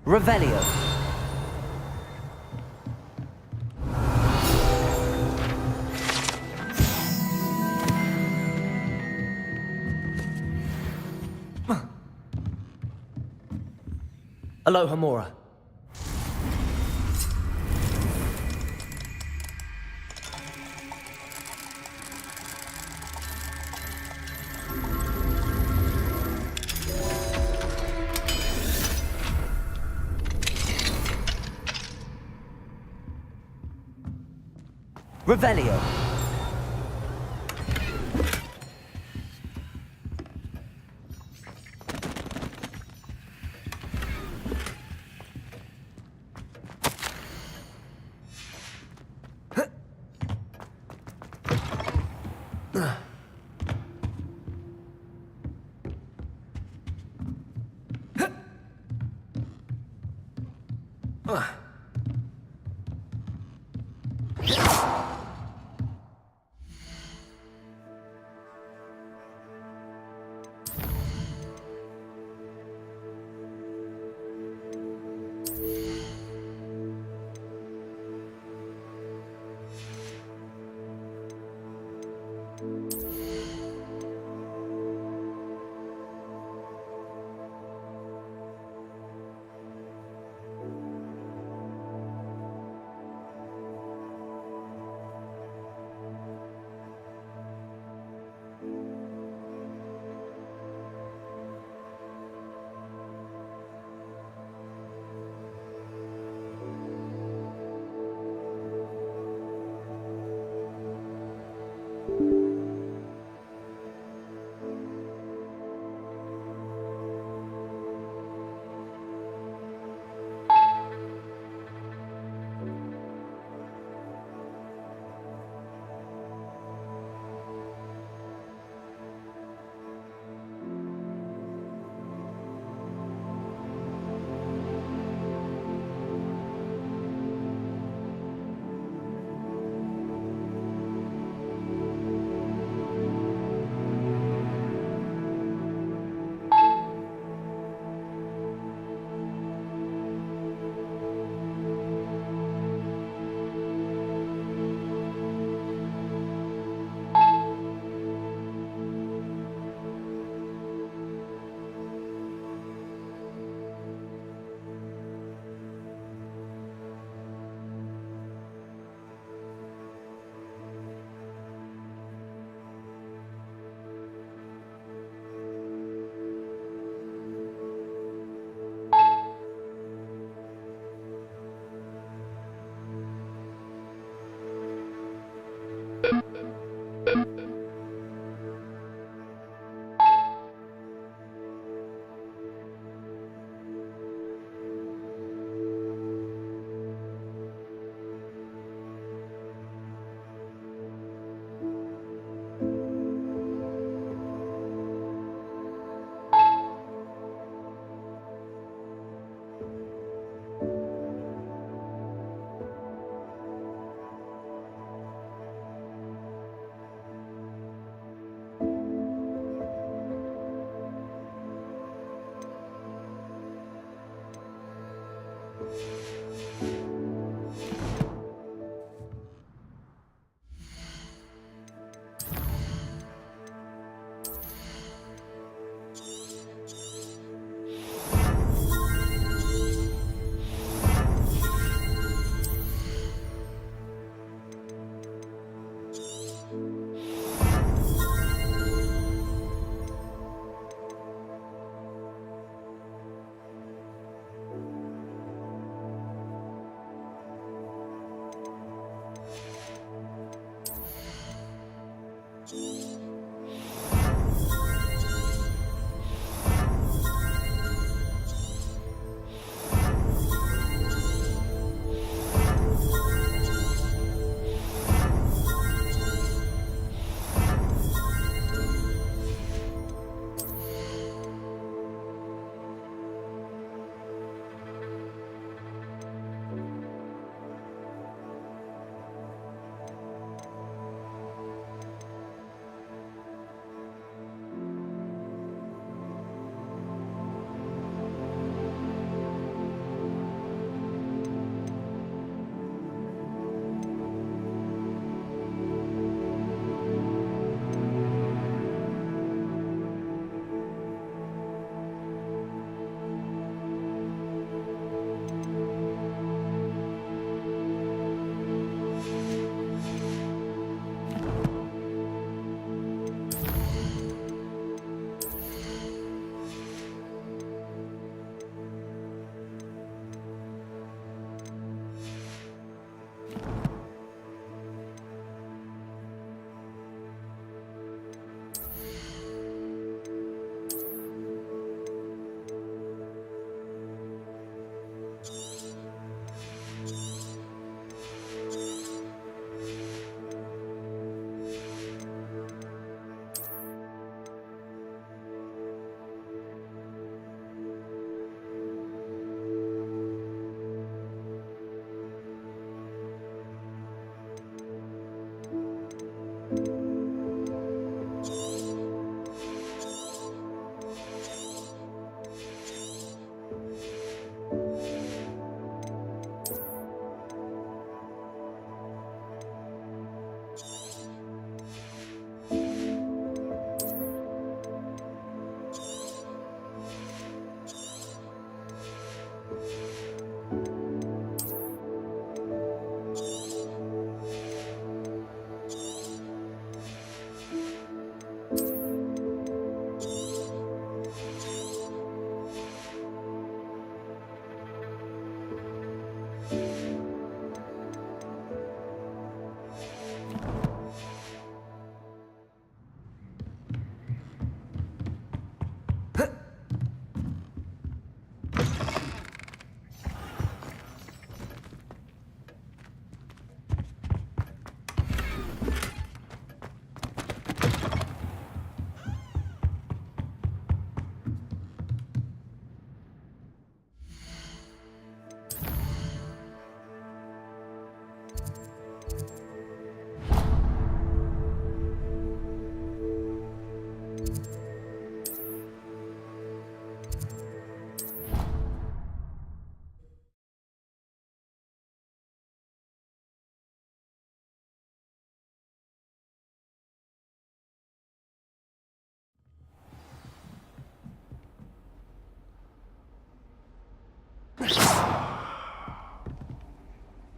Revelio. Alohomora. Revelio.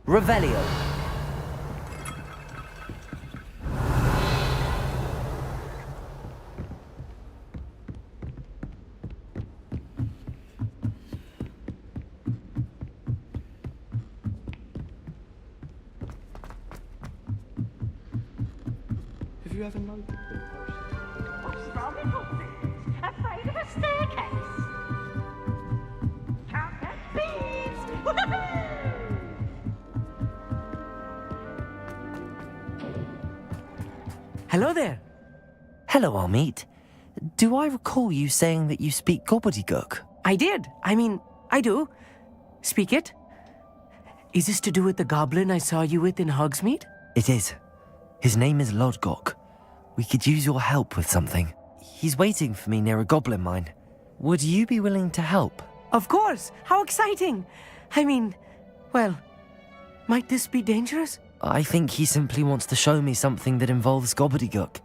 Revelio. Have you ever noticed the What's wrong, little thing? Afraid of a staircase? Can't get beans! Woohoo! Hello there. Hello, Armeet. Do I recall you saying that you speak gobbledygook? I did. I do. Speak it. Is this to do with the goblin I saw you with in Hogsmeade? It is. His name is Lodgok. We could use your help with something. He's waiting for me near a goblin mine. Would you be willing to help? Of course. How exciting. Well, might this be dangerous? I think he simply wants to show me something that involves gobbledygook.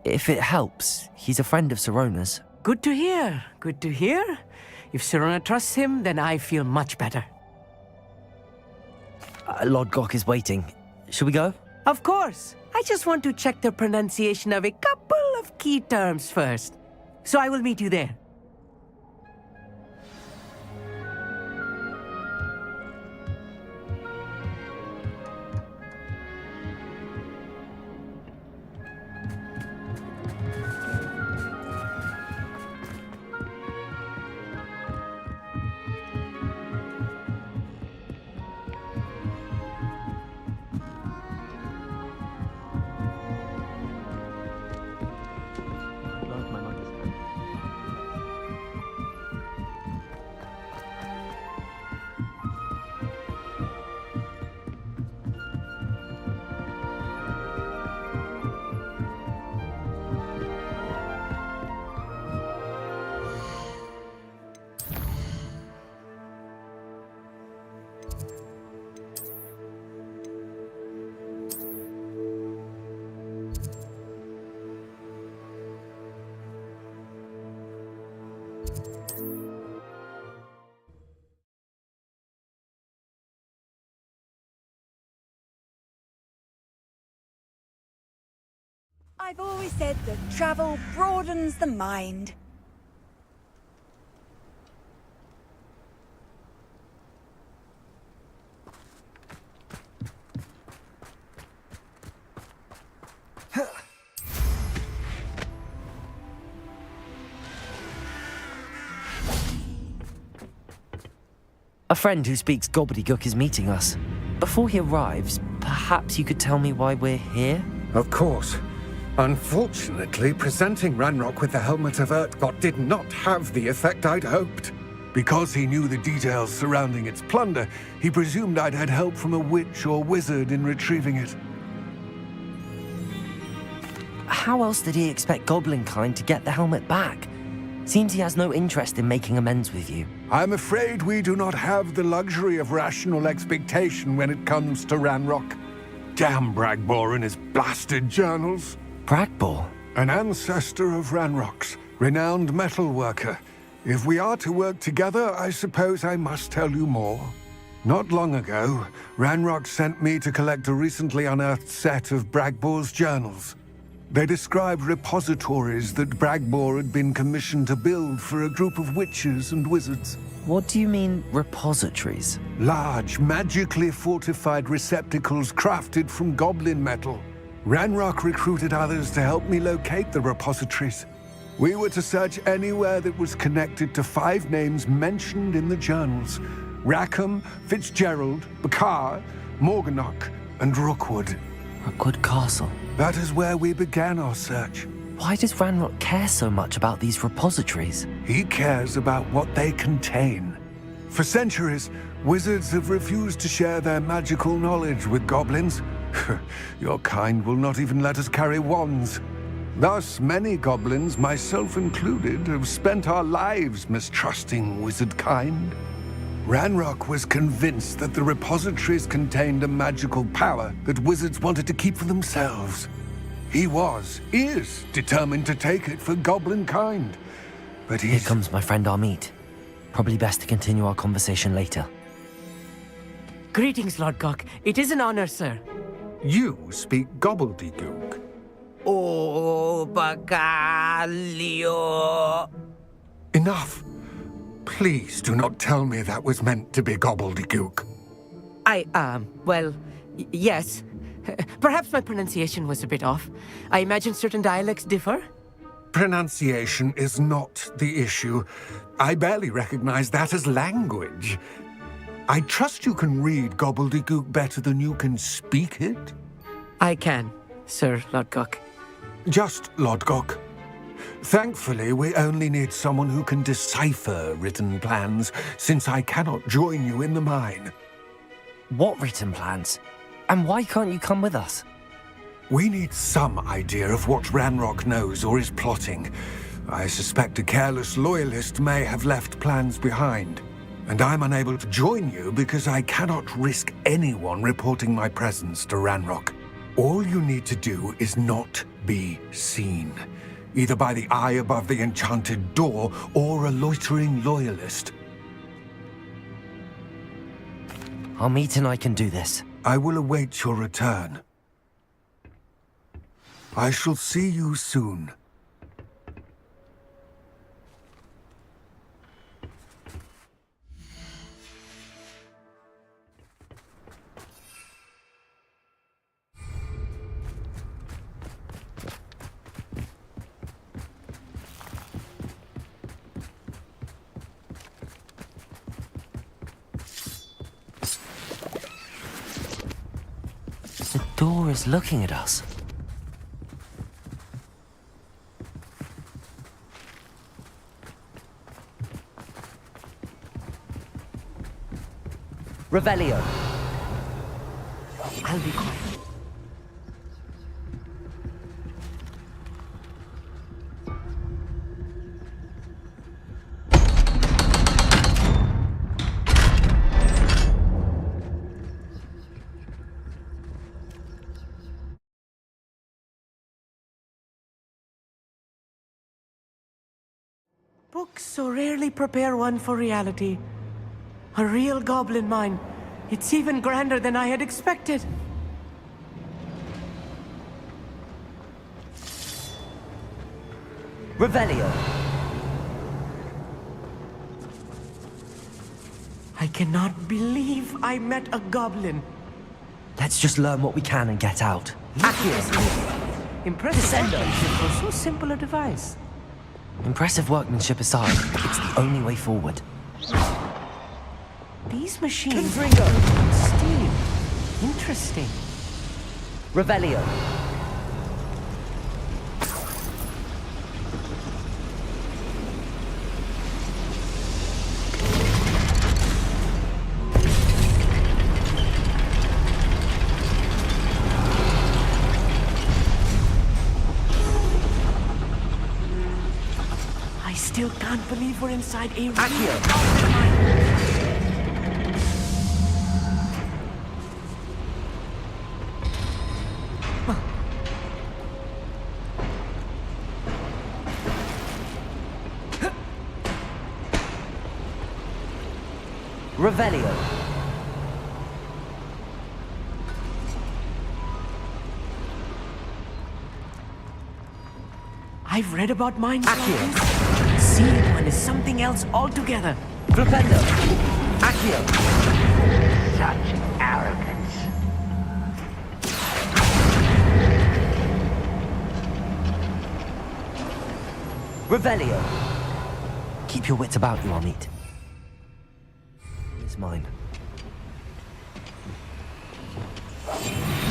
If it helps, he's a friend of Sirona's. Good to hear. Good to hear. If Sirona trusts him, then I feel much better. Lodgok is waiting. Shall we go? Of course. I just want to check the pronunciation of a couple of key terms first. So I will meet you there. Love my mother's hand. I've always said that travel broadens the mind. A friend who speaks gobbledygook is meeting us. Before he arrives, perhaps you could tell me why we're here? Of course. Unfortunately, presenting Ranrock with the Helmet of Urtkot did not have the effect I'd hoped. Because he knew the details surrounding its plunder, he presumed I'd had help from a witch or wizard in retrieving it. How else did he expect Goblinkind to get the helmet back? Seems he has no interest in making amends with you. I'm afraid we do not have the luxury of rational expectation when it comes to Ranrock. Damn Bragbor and his blasted journals. Bragbor? An ancestor of Ranrock's, renowned metal worker. If we are to work together, I suppose I must tell you more. Not long ago, Ranrock sent me to collect a recently unearthed set of Bragbor's journals. They described repositories that Bragbor had been commissioned to build for a group of witches and wizards. What do you mean, repositories? Large, magically fortified receptacles crafted from goblin metal. Ranrock recruited others to help me locate the repositories. We were to search anywhere that was connected to 5 names mentioned in the journals: Rackham, Fitzgerald, Bakar, Morganach, and Rookwood. Rookwood Castle. That is where we began our search. Why does Ranrock care so much about these repositories? He cares about what they contain. For centuries, wizards have refused to share their magical knowledge with goblins. Your kind will not even let us carry wands. Thus, many goblins, myself included, have spent our lives mistrusting wizard kind. Ranrock was convinced that the repositories contained a magical power that wizards wanted to keep for themselves. He is determined to take it for goblin kind. But Here comes my friend Amit. Probably best to continue our conversation later. Greetings, Lord Cock. It is an honor, sir. You speak gobbledygook. Oh, Bagalio. Enough. Please do not tell me that was meant to be gobbledygook. Well, yes. Perhaps my pronunciation was a bit off. I imagine certain dialects differ? Pronunciation is not the issue. I barely recognize that as language. I trust you can read gobbledygook better than you can speak it? I can, Sir Lodgok. Just Lodgok. Thankfully, we only need someone who can decipher written plans, since I cannot join you in the mine. What written plans? And why can't you come with us? We need some idea of what Ranrock knows or is plotting. I suspect a careless loyalist may have left plans behind. And I'm unable to join you because I cannot risk anyone reporting my presence to Ranrock. All you need to do is not be seen, either by the eye above the enchanted door or a loitering loyalist. Amit and I can do this. I will await your return. I shall see you soon. The door is looking at us. Revelio. I'll be quiet. Books so rarely prepare one for reality. A real goblin mine. It's even grander than I had expected. Revelio. I cannot believe I met a goblin. Let's just learn what we can and get out. Impressive workmanship for so simple a device. Impressive workmanship aside, it's the only way forward. These machines produce steam. Interesting. Revelio. I still can't believe we're inside a real Accio. goblin mine. Revelio. I've read about mines like this. Seeing one is something else altogether. Flipendo! Accio! Such arrogance. Revelio! Keep your wits about you, Amit. It's mine.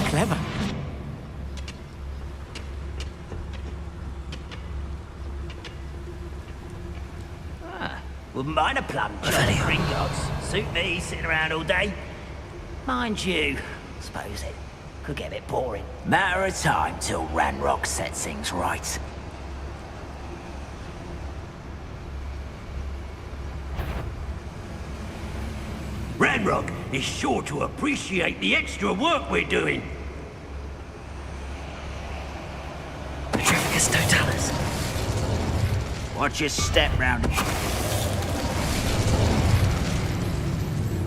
Clever. Wouldn't mind a plunge. Gringotts. Suit me, sitting around all day. Mind you, suppose it could get a bit boring. Matter of time till Ranrock sets things right. Ranrock is sure to appreciate the extra work we're doing. Petrificus Totalis. Watch your step round.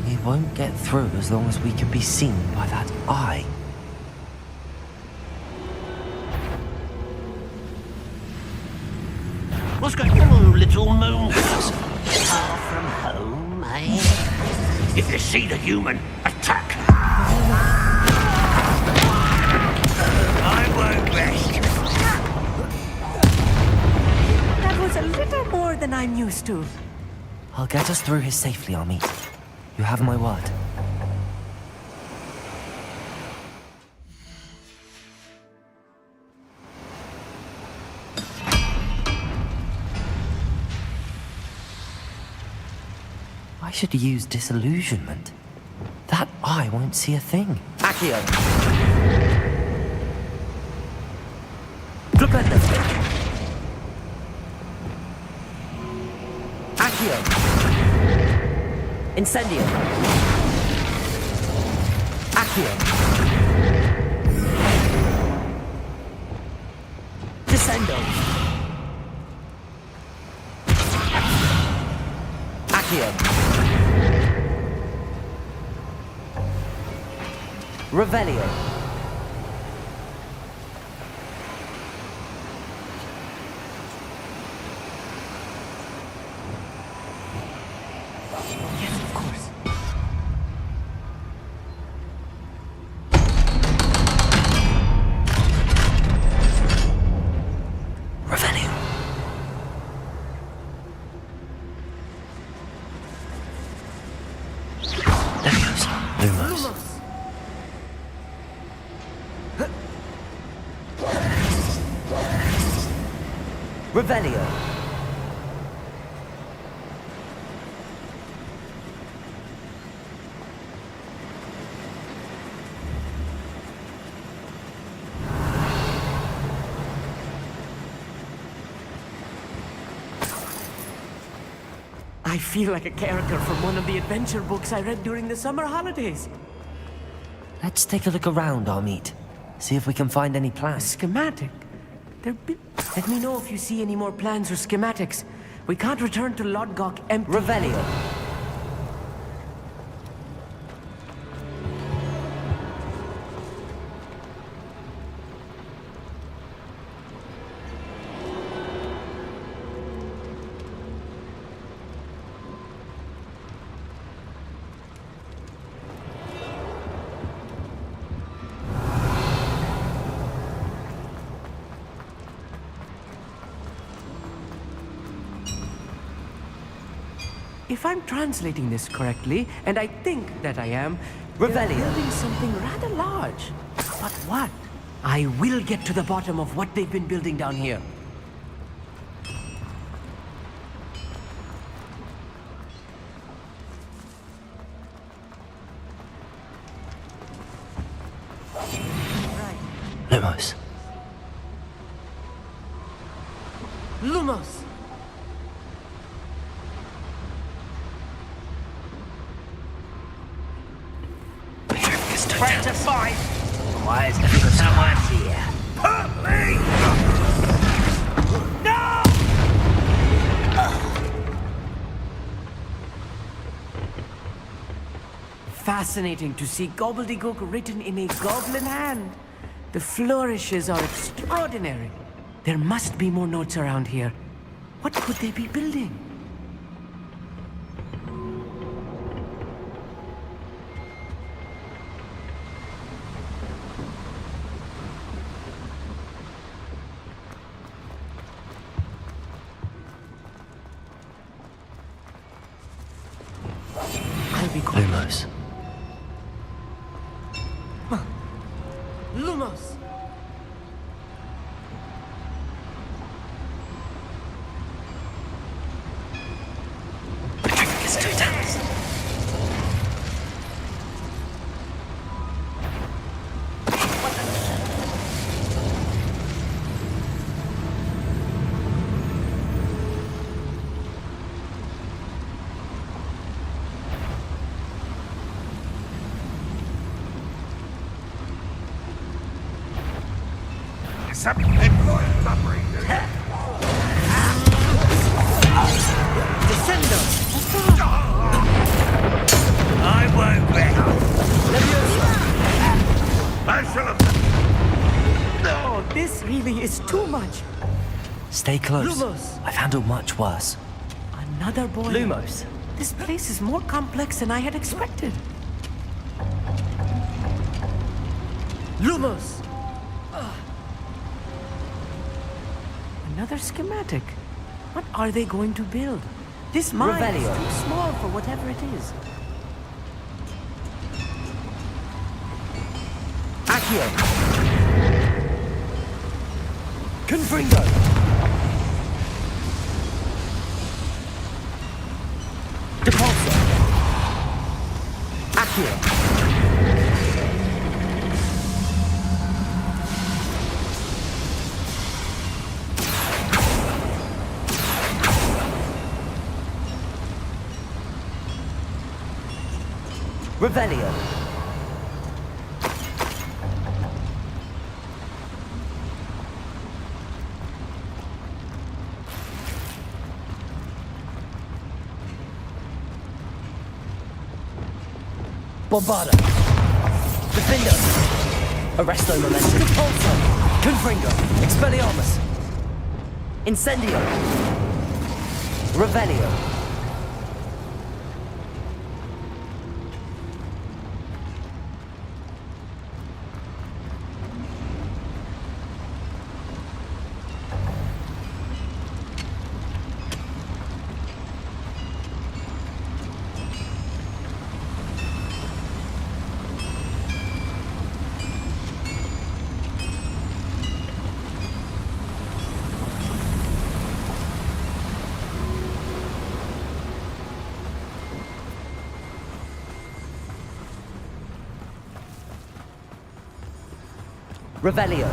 We won't get through as long as we can be seen by that eye. What's going on, little moon? Far from home, eh? If you see the human, attack! I won't rest. That was a little more than I'm used to. I'll get us through here safely, Amit. You have my word. I should use disillusionment. That eye won't see a thing. Accio! Flipendo! Accio! Incendio! Accio! Descendo! Accio! Revelio! Yes, of course. Revelio! There he goes. Lumos. Revelio. I feel like a character from one of the adventure books I read during the summer holidays. Let's take a look around, Amit. See if we can find any plans. Schematic. Let me know if you see any more plans or schematics. We can't return to Lodgok empty. Revelio. If I'm translating this correctly, and I think that I am, Revelio. they're building something rather large. But what? I will get to the bottom of what they've been building down here. Lumos. Lumos! Prep to fight! Why is someone here? Hurt me! No! Fascinating to see gobbledygook written in a goblin hand. The flourishes are extraordinary. There must be more notes around here. What could they be building? I'll be quiet. Lumos. Lumos! It's too tense. I won't bet. Oh, this really is too much. Stay close. Lumos. I've handled much worse. Another boy. Lumos. This place is more complex than I had expected. Lumos! Another schematic. What are they going to build? This mine is Revelio. too small for whatever it is. Accio. Confringo. Depulso. Accio. Revelio. Bombarda. Defendo. Arresto Momentum. Repulso. Confringo. Expelliarmus. Incendio. Revelio. Revelio.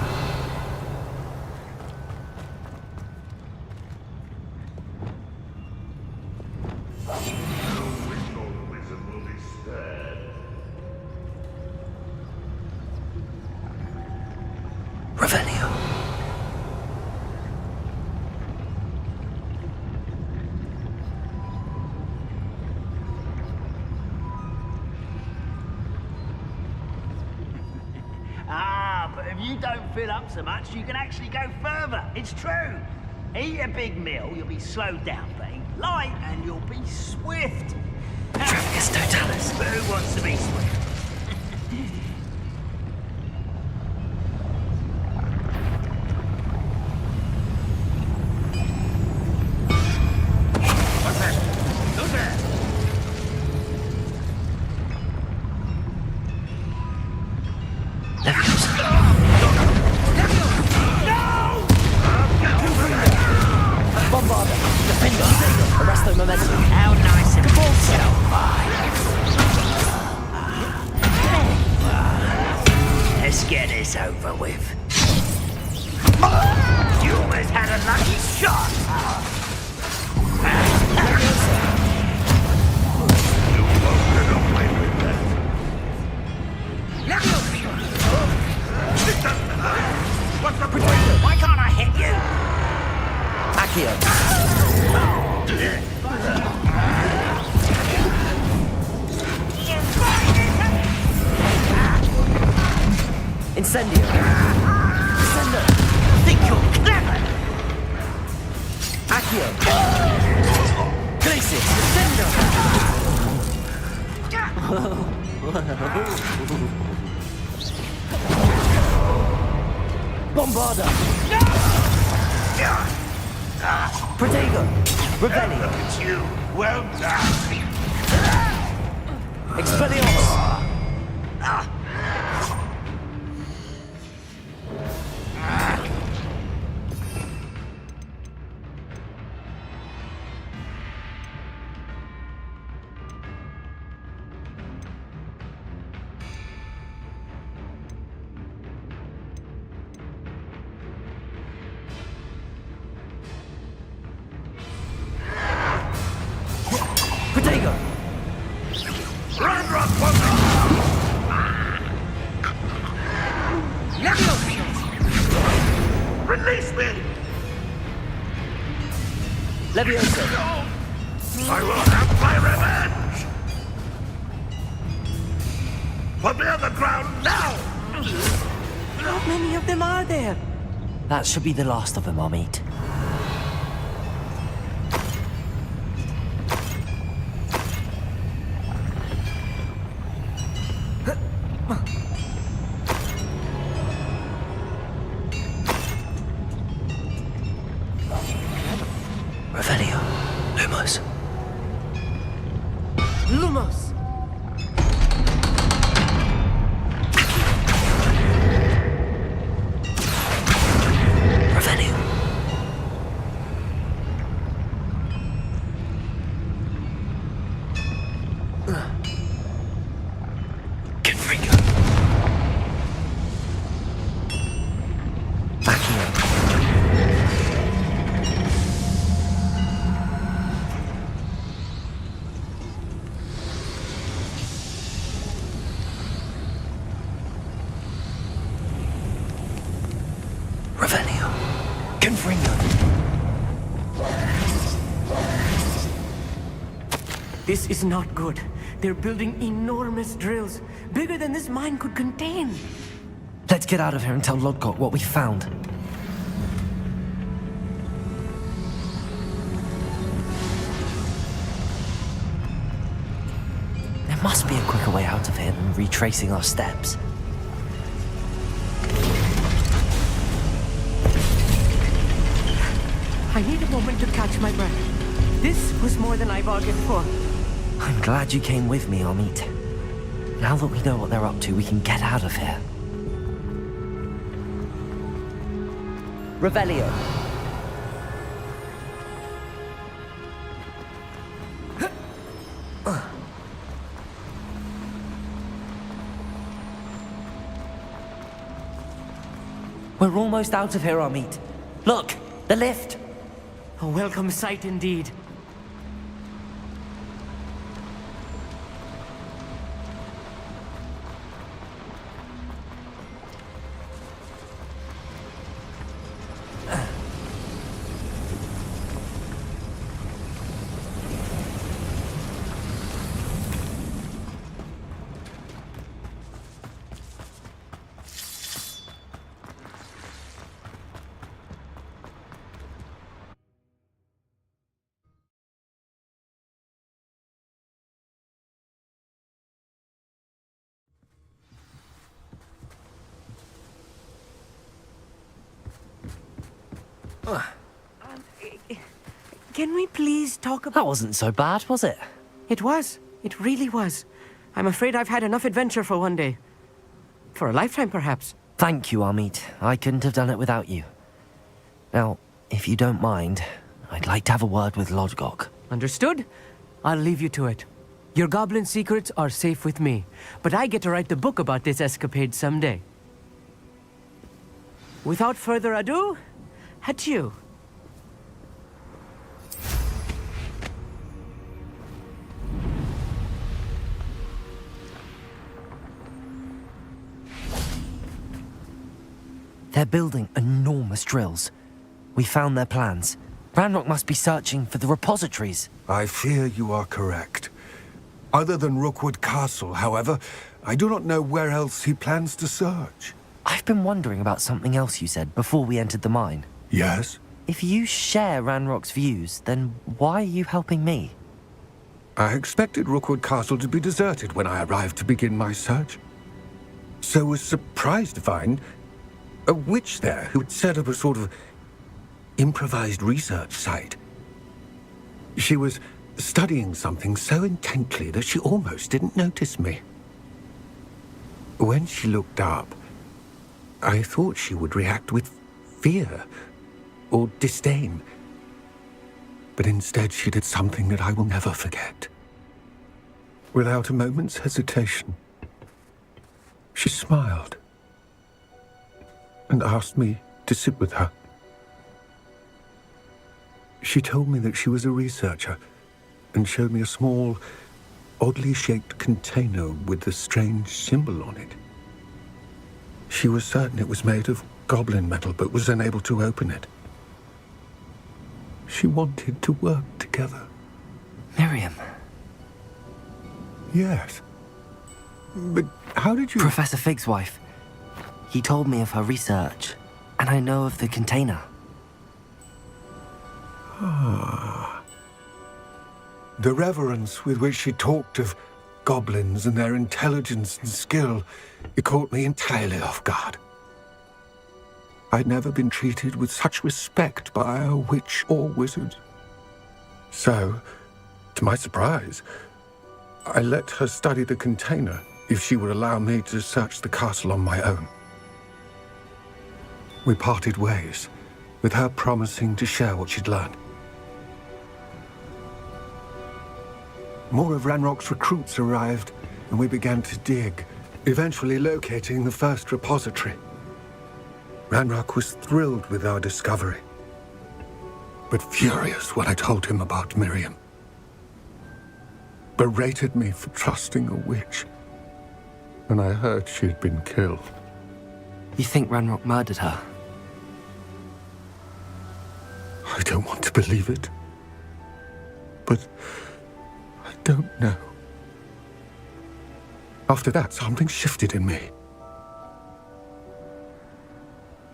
Revelio. But if you don't fill up so much, you can actually go further. It's true. Eat a big meal, you'll be slowed down, but eat light and you'll be swift. Trafficus Totalis. But who wants to be swift? Bombarda. Defendo. Arresto Momentum. How nice and Let's get this over with. You almost had a lucky shot. You won't get away with that. What's the point? Why can't I hit you? Accio. Incendio. Sendo. Think you're clever? Accio! Glacis! Descendo! Bombarda! Protego! Revelio! It's you. Well done. Expelliarmus! Protego! Ranrock won't release me! Levioso! I will have my revenge! Put me on the ground now! How many of them are there? That should be the last of them, Amit. Revelio. Lumos. Lumos! Revelio. Confringo. Accio. Revelio. Confringo. This is not good. They're building enormous drills, bigger than this mine could contain. Let's get out of here and tell Lodgok what we found. There must be a quicker way out of here than retracing our steps. I need a moment to catch my breath. This was more than I bargained for. I'm glad you came with me, Amit. Now that we know what they're up to, we can get out of here. Revelio. We're almost out of here, Amit. Look, the lift. A welcome sight indeed. Can we please talk about... That wasn't so bad, was it? It was. It really was. I'm afraid I've had enough adventure for one day. For a lifetime, perhaps. Thank you, Amit. I couldn't have done it without you. Now, if you don't mind, I'd like to have a word with Lodgok. Understood? I'll leave you to it. Your goblin secrets are safe with me, but I get to write the book about this escapade someday. Without further ado, adieu. They're building enormous drills. We found their plans. Ranrock must be searching for the repositories. I fear you are correct. Other than Rookwood Castle, however, I do not know where else he plans to search. I've been wondering about something else you said before we entered the mine. Yes? If you share Ranrock's views, then why are you helping me? I expected Rookwood Castle to be deserted when I arrived to begin my search. So was surprised to find a witch there who had set up a sort of improvised research site. She was studying something so intently that she almost didn't notice me. When she looked up, I thought she would react with fear or disdain. But instead she did something that I will never forget. Without a moment's hesitation, she smiled and asked me to sit with her. She told me that she was a researcher and showed me a small, oddly shaped container with a strange symbol on it. She was certain it was made of goblin metal, but was unable to open it. She wanted to work together. Miriam. Yes. But how did you... Professor Fig's wife. He told me of her research, and I know of the container. Ah. The reverence with which she talked of goblins and their intelligence and skill, it caught me entirely off guard. I'd never been treated with such respect by a witch or wizard. So, to my surprise, I let her study the container if she would allow me to search the castle on my own. We parted ways, with her promising to share what she'd learned. More of Ranrock's recruits arrived, and we began to dig, eventually locating the first repository. Ranrock was thrilled with our discovery, but furious when I told him about Miriam. Berated me for trusting a witch when I heard she had been killed. You think Ranrock murdered her? I don't want to believe it, but I don't know. After that, something shifted in me.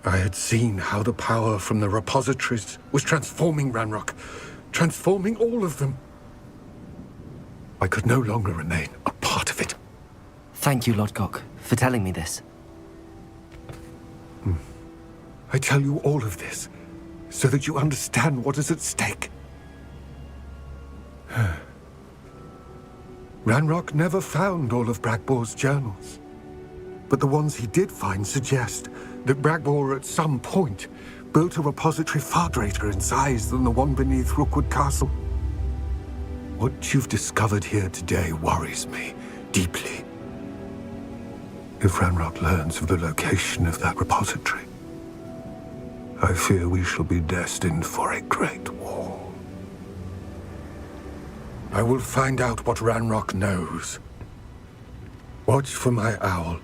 I had seen how the power from the repositories was transforming Ranrock, transforming all of them. I could no longer remain a part of it. Thank you, Lodgok, for telling me this. I tell you all of this so that you understand what is at stake. Ranrock never found all of Bragbor's journals, but the ones he did find suggest that Bragbor at some point built a repository far greater in size than the one beneath Rookwood Castle. What you've discovered here today worries me deeply. If Ranrock learns of the location of that repository, I fear we shall be destined for a great war. I will find out what Ranrock knows. Watch for my owl.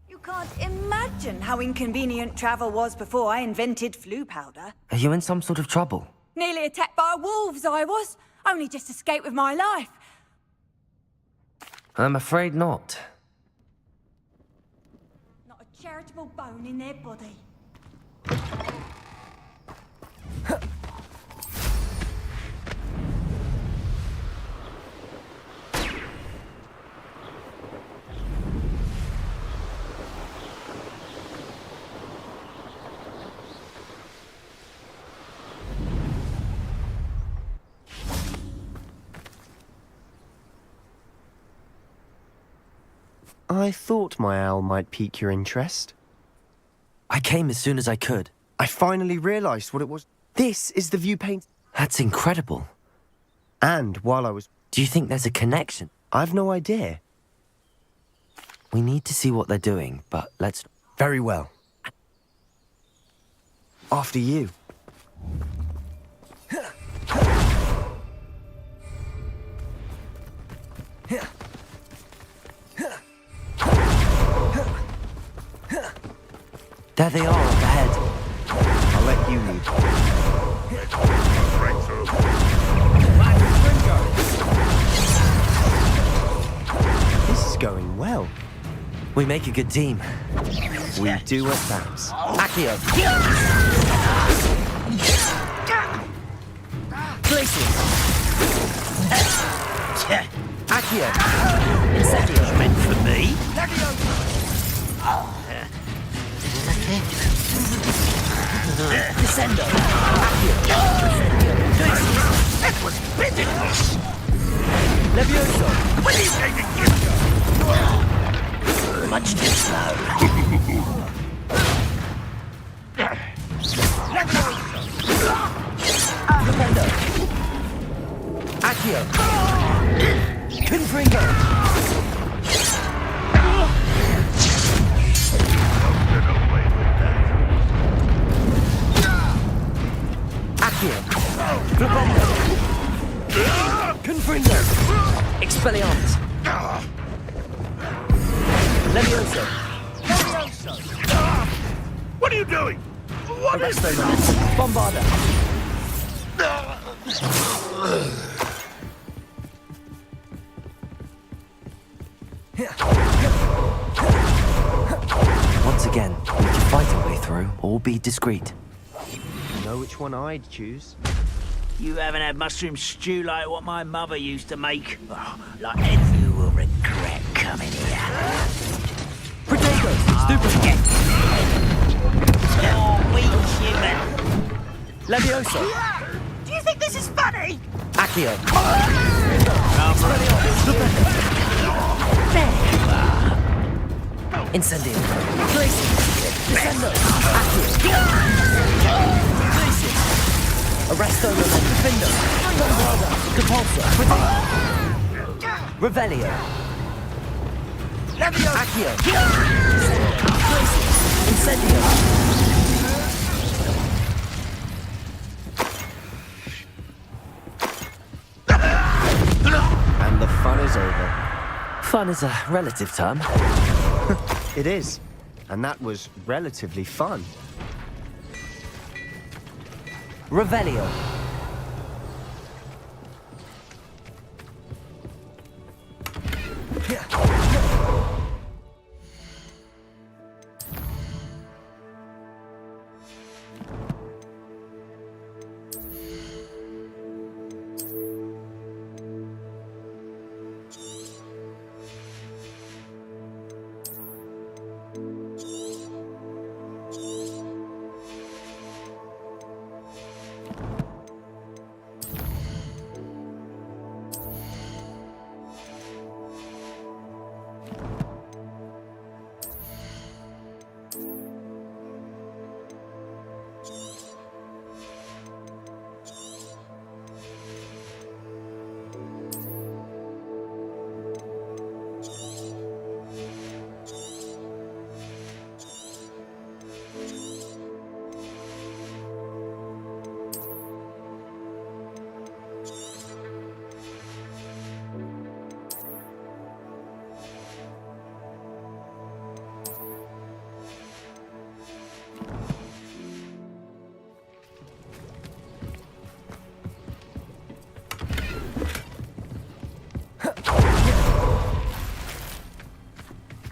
You can't imagine how inconvenient travel was before I invented flu powder. Are you in some sort of trouble? Nearly attacked by wolves, I was. Only just escaped with my life. I'm afraid not. Not a charitable bone in their body. I thought my owl might pique your interest. I came as soon as I could. I finally realized what it was. This is the view paint. That's incredible. And while I was... Do you think there's a connection? I've no idea. We need to see what they're doing, but let's... Very well. After you. There they are up ahead. I'll let you lead. Break through. This is going well. We make a good team. We do at that. Accio! Glacius! Accio! Incendio! Meant for me? Descendo! That was pitiful! Levioso! When are you going to give much too slow. Defendo! Accio! Confringo! Accio! Defendo! Confringo! Expelliarmus! Levioso! What are you doing? What is this? Bombarda! Once again, we can fight our way through or be discreet. You know which one I'd choose? You haven't had mushroom stew like what my mother used to make. Oh, like and you will regret coming here. Potatoes! Stupid! Oh, weak human. Levioso! Do you think this is funny? Accio! Incendio! Glacius! Descendo! Accio! Glacius! Arresto! Defendo! Bombarda! Capulso! Revelio! Accio! Glacius! Incendio! And the fun is over. Fun is a relative term. It is. And that was relatively fun. Revelio!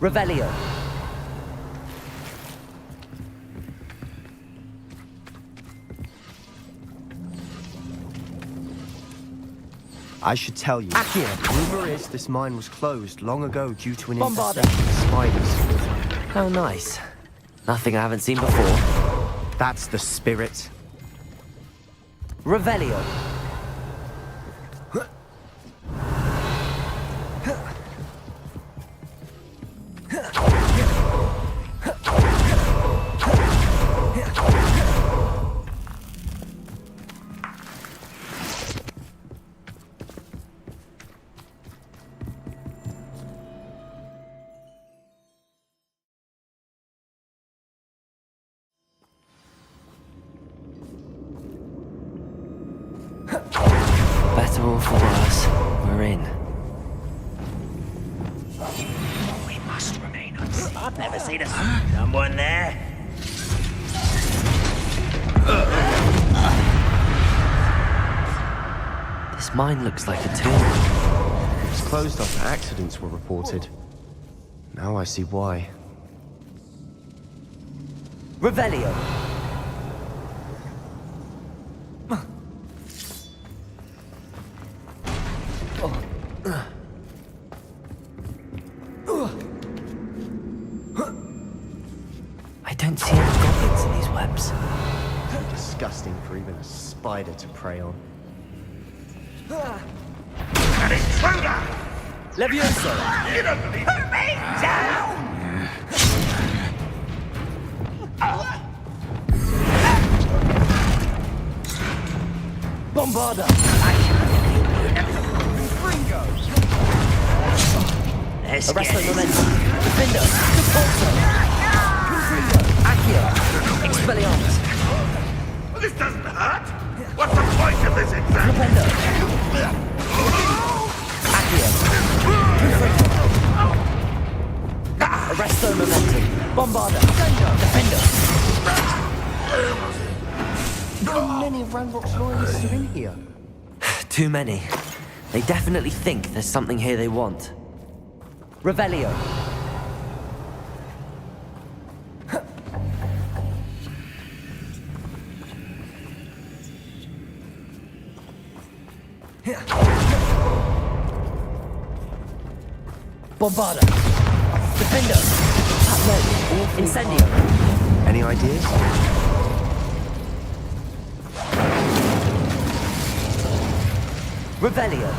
Revelio! I should tell you. Accio! Rumor is this mine was closed long ago due to an Bombarda. infestation of spiders. How nice. Nothing I haven't seen before. That's the spirit. Revelio! better or for worse, we're in. We must remain unseen. I've never seen someone there. This mine looks like a tomb. It was closed after accidents were reported. Now I see why. Revelio. I don't see any goblins in these webs. Too disgusting for even a spider to prey on. An intruder! Levioso! You don't believe Put me down! Bombarda! Arresto momentum. Defendo. Repulso. Accio. Expelliarmus. This doesn't hurt! What's the point of this exam? Rependo. Accio. Arresto momentum. Bombarda. Defendo. How many of Ranrock's loyalists are in here? Too many. They definitely think there's something here they want. Revelio. Bombarda. Defendo. No. Incendio. Any ideas? Revelio.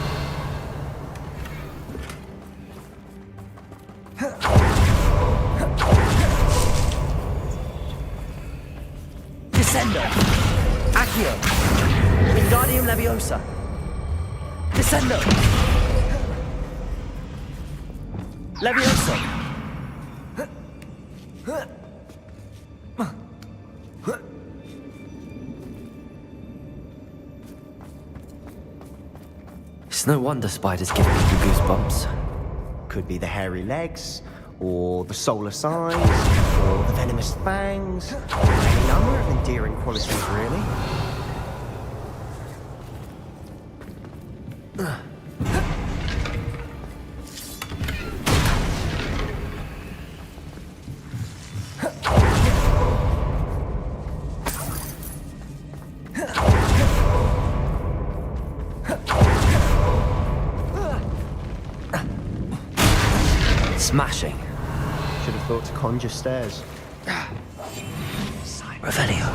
Descendo. Accio. Wingardium Leviosa. Descendo. Levioso. It's no wonder spiders give people goosebumps. Could be the hairy legs, or the solar signs, or the venomous fangs. Any number of endearing qualities, really. Smashing. Should have thought to conjure stairs. Revelio.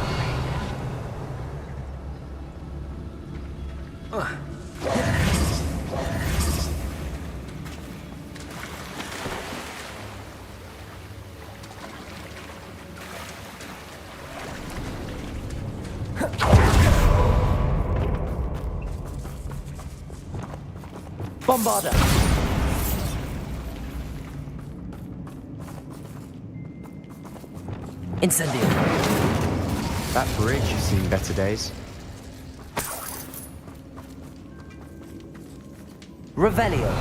Bombarda. Incendio. That bridge has seen better days. Revelio.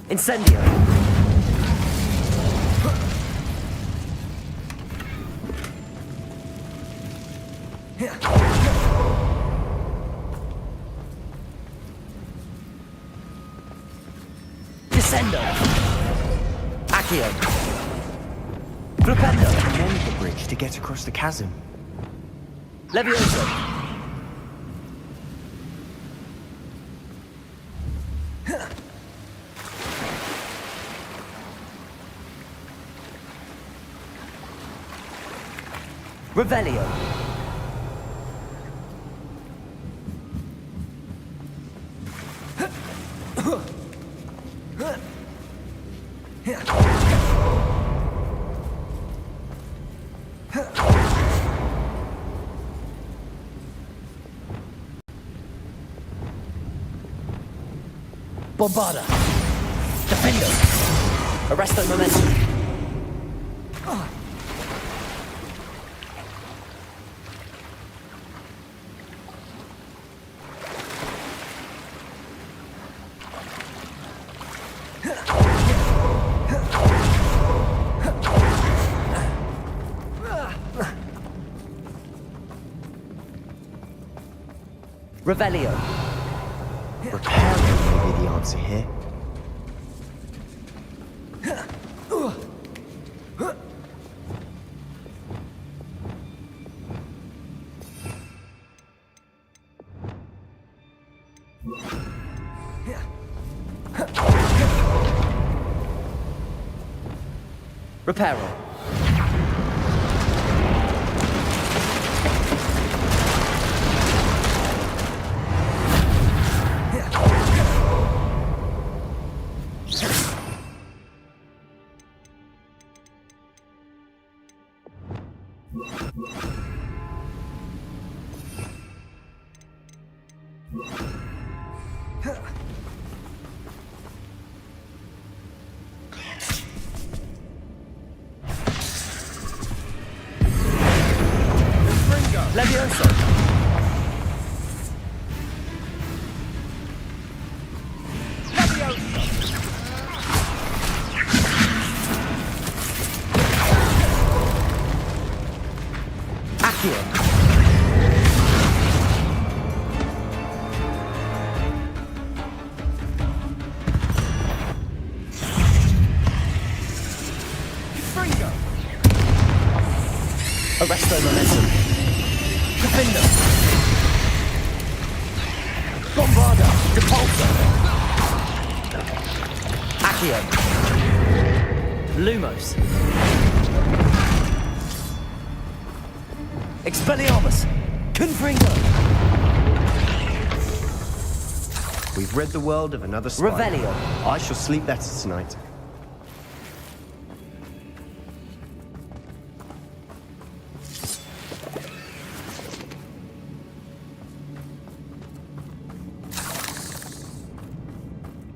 Incendio. Descendo. Accio. Flipendo. Mend the bridge to get across the chasm. Levioso. Revelio. Bombarda! Defendo! Arresto momentum! Revelio. Repairing may be the answer here. Reparo. Levioso. Accio. Arresto momentum. Defender. Bombarda. Repulsor. Accio. Lumos. Expelliarmus. Confringo. We've rid the world of another spy. Revelio. I shall sleep better tonight.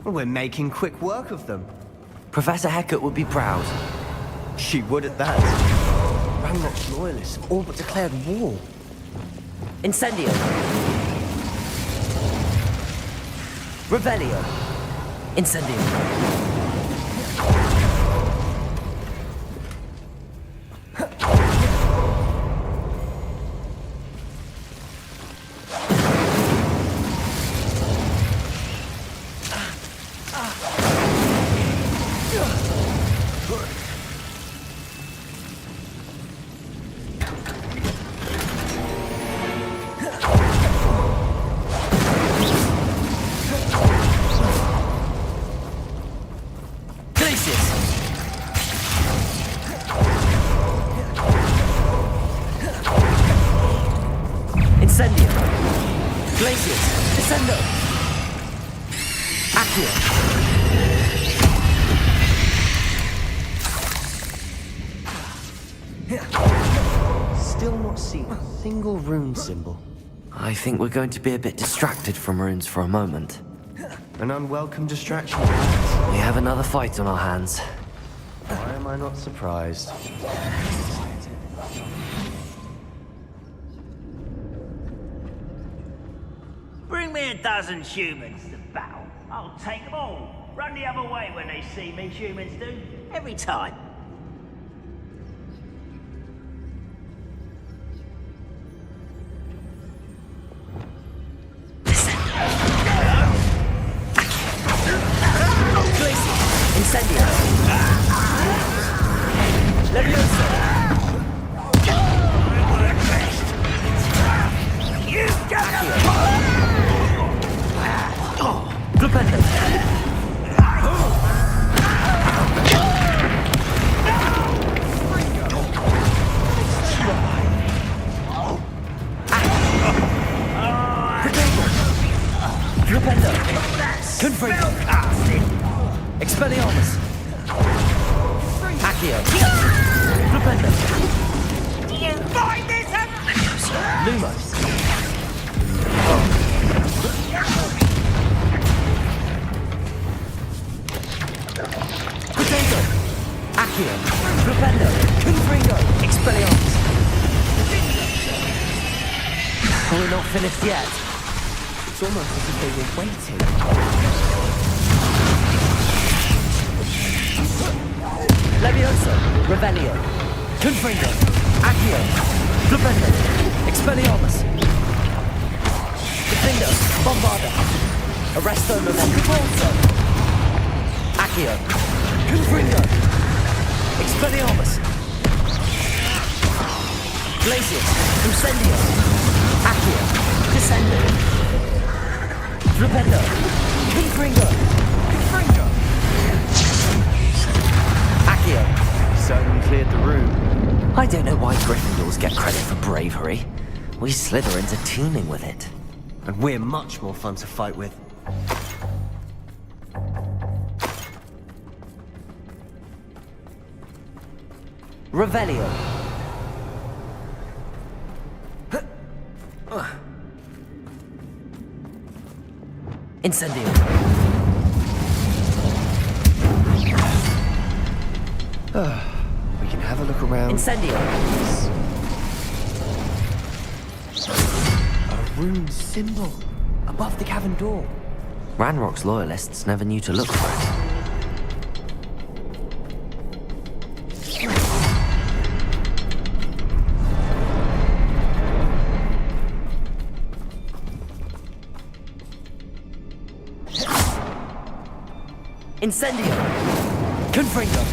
We're making quick work of them. Professor Hecat would be proud. She would at that. Ranrock's loyalists have all but declared war. Incendio. Revelio. Incendio. Incendio. Glacius. Descendo. Accio. Still not seen a single rune symbol. I think we're going to be a bit distracted from runes for a moment. An unwelcome distraction. We have another fight on our hands. Why am I not surprised? Bring me a dozen humans to battle. I'll take them all. Run the other way when they see me, humans do. Every time. Incendio. Levioso. Glupendo. Glupendo. Confringo. Expelliarmus. Accio. Glupendo. Do you find this Lumos. Accio, Flipendo, Confringo, Expelliarmus. Are we not finished yet? It's almost as if they were waiting. Levioso, Revelio, Confringo, Accio, Flipendo, Expelliarmus. Defendo, Bombarda, Arresto Memento, Convulso, Accio, Confringo, Expelliarmus, Glacius, Incendio, Accio, Descendo, Flipendo, Confringo, Accio. Certainly cleared the room. I don't know why Gryffindors get credit for bravery. We Slytherins are teeming with it. And we're much more fun to fight with. Revelio. Incendio. We can have a look around. Incendio. A rune symbol above the cavern door. Ranrock's loyalists never knew to look for it. Incendio! Confringo!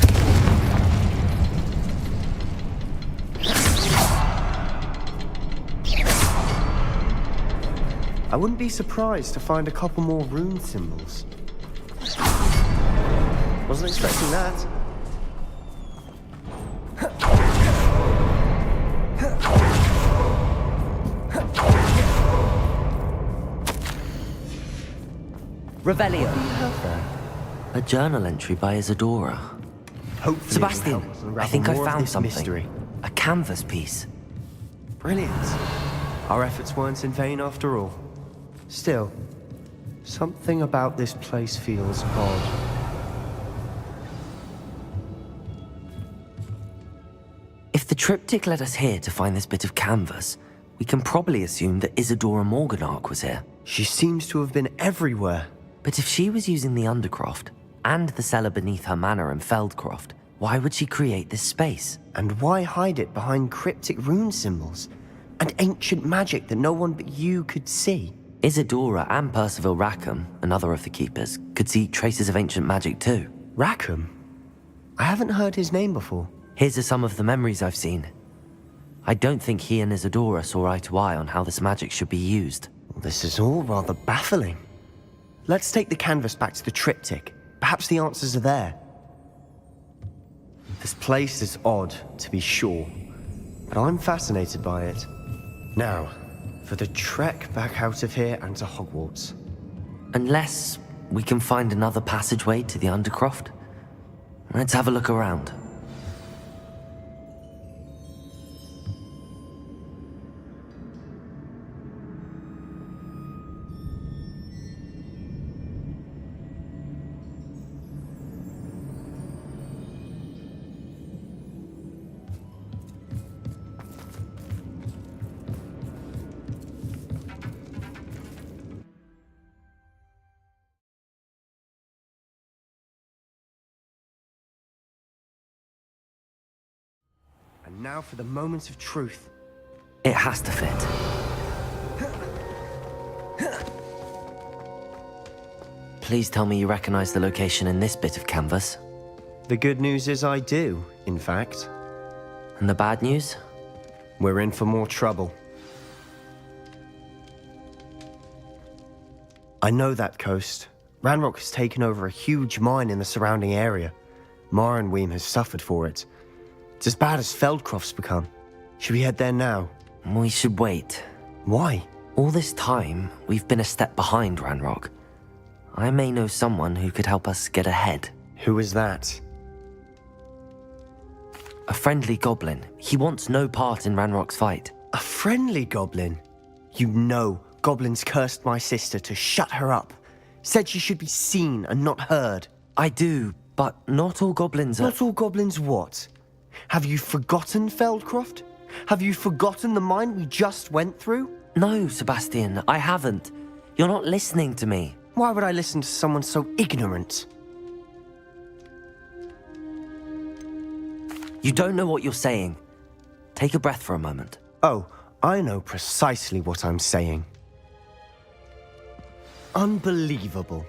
I wouldn't be surprised to find a couple more rune symbols. Wasn't expecting that. Revelio. A journal entry by Isadora. Hopefully Sebastian, it'll help us I unravel think I more of found this something. mystery. A canvas piece. Brilliant. Our efforts weren't in vain after all. Still, something about this place feels odd. If the triptych led us here to find this bit of canvas, we can probably assume that Isadora Morganach was here. She seems to have been everywhere. But if she was using the Undercroft, and the cellar beneath her manor in Feldcroft, why would she create this space? And why hide it behind cryptic rune symbols? And ancient magic that no one but you could see? Isadora and Percival Rackham, another of the Keepers, could see traces of ancient magic too. Rackham? I haven't heard his name before. Here's some of the memories I've seen. I don't think he and Isadora saw eye to eye on how this magic should be used. This is all rather baffling. Let's take the canvas back to the triptych. Perhaps the answers are there. This place is odd, to be sure, but I'm fascinated by it. Now, for the trek back out of here and to Hogwarts. Unless we can find another passageway to the Undercroft. Let's have a look around. And now for the moment of truth. It has to fit. Please tell me you recognize the location in this bit of canvas. The good news is I do, in fact. And the bad news? We're in for more trouble. I know that coast. Ranrock has taken over a huge mine in the surrounding area. Marrenweem has suffered for it. It's as bad as Feldcroft's become. Should we head there now? We should wait. Why? All this time, we've been a step behind Ranrock. I may know someone who could help us get ahead. Who is that? A friendly goblin. He wants no part in Ranrock's fight. A friendly goblin? You know, goblins cursed my sister to shut her up. Said she should be seen and not heard. I do, But not all goblins are... Not all goblins what? Have you forgotten Feldcroft? Have you forgotten the mine we just went through? No, Sebastian, I haven't. You're not listening to me. Why would I listen to someone so ignorant? You don't know what you're saying. Take a breath for a moment. Oh, I know precisely what I'm saying. Unbelievable.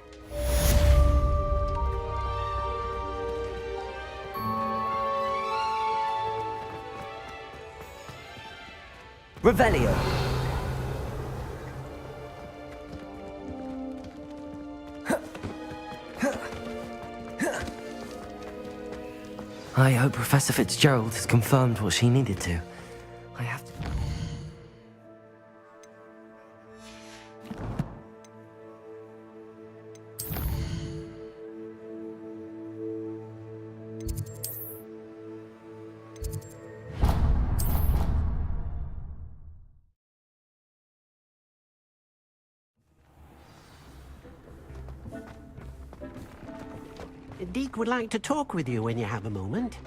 Revelio. I hope Professor Fitzgerald has confirmed what she needed to. I have to... Deke would like to talk with you when you have a moment.